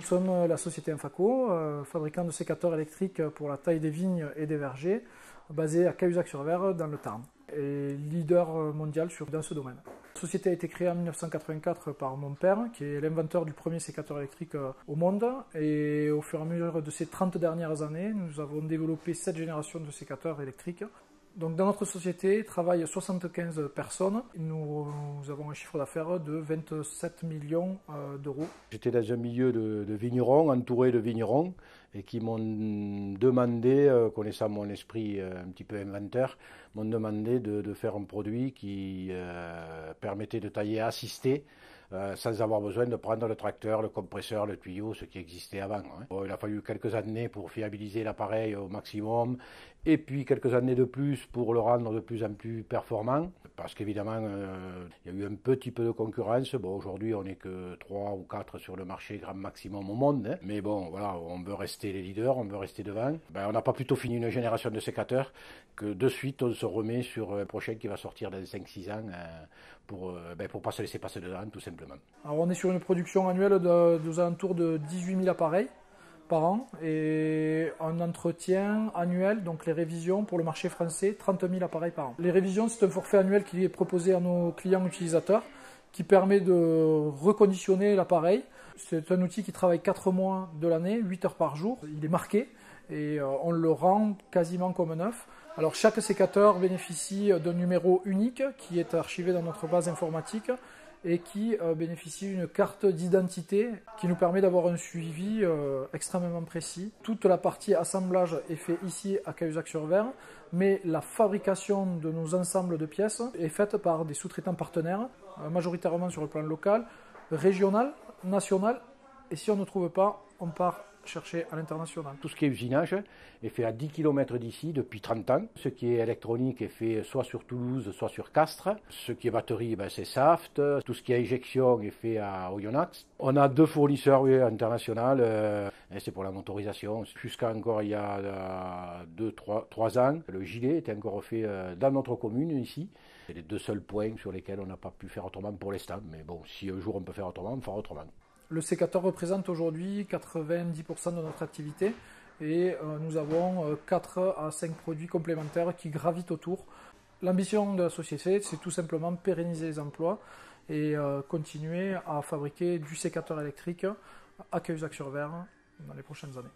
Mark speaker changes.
Speaker 1: sommes la société Infaco, fabricant de sécateurs électriques pour la taille des vignes et des vergers, basée à Cahuzac-sur-Ver dans le Tarn, et leader mondial dans ce domaine. La société a été créée en 1984 par mon père, qui est l'inventeur du premier sécateur électrique au monde, et au fur et à mesure de ces 30 dernières années, nous avons développé 7 générations de sécateurs électriques. Donc dans notre société travaillent 75 personnes. Nous avons un chiffre d'affaires de 27 millions d'euros.
Speaker 2: J'étais dans un milieu de vignerons, entouré de vignerons, et qui m'ont demandé, connaissant mon esprit un petit peu inventeur, m'ont demandé de faire un produit qui permettait de tailler assisté, sans avoir besoin de prendre le tracteur, le compresseur, le tuyau, ce qui existait avant. Bon, il a fallu quelques années pour fiabiliser l'appareil au maximum, et puis quelques années de plus pour le rendre de plus en plus performant, parce qu'évidemment, il y a eu un petit peu de concurrence. Bon, aujourd'hui, on n'est que 3 ou 4 sur le marché grand maximum au monde, mais bon, voilà, on veut rester les leaders, on veut rester devant. On n'a pas plutôt fini une génération de sécateurs que de suite, on se remet sur un prochain qui va sortir dans 5-6 ans pour pas se laisser passer dedans, tout simplement.
Speaker 1: Alors on est sur une production annuelle aux alentours de 18 000 appareils par an et un entretien annuel, donc les révisions pour le marché français, 30 000 appareils par an. Les révisions, c'est un forfait annuel qui est proposé à nos clients utilisateurs qui permet de reconditionner l'appareil. C'est un outil qui travaille 4 mois de l'année, 8 heures par jour. Il est marqué et on le rend quasiment comme neuf. Alors chaque sécateur bénéficie d'un numéro unique qui est archivé dans notre base informatique et qui bénéficie d'une carte d'identité qui nous permet d'avoir un suivi extrêmement précis. Toute la partie assemblage est faite ici à Cahuzac-sur-Ver, mais la fabrication de nos ensembles de pièces est faite par des sous-traitants partenaires, majoritairement sur le plan local, régional, national, et si on ne trouve pas, on part chercher à l'international.
Speaker 2: Tout ce qui est usinage est fait à 10 km d'ici depuis 30 ans. Ce qui est électronique est fait soit sur Toulouse, soit sur Castres. Ce qui est batterie, c'est Saft. Tout ce qui est injection est fait à Oyonnax. On a 2 fournisseurs internationaux, et c'est pour la motorisation. Jusqu'à encore il y a 3 ans, le gilet était encore fait dans notre commune ici. C'est les 2 seuls points sur lesquels on n'a pas pu faire autrement pour l'instant. Mais bon, si un jour on peut faire autrement, on fera autrement.
Speaker 1: Le sécateur représente aujourd'hui 90% de notre activité et nous avons 4 à 5 produits complémentaires qui gravitent autour. L'ambition de la société, c'est tout simplement pérenniser les emplois et continuer à fabriquer du sécateur électrique à Cahuzac-sur-Ver dans les prochaines années.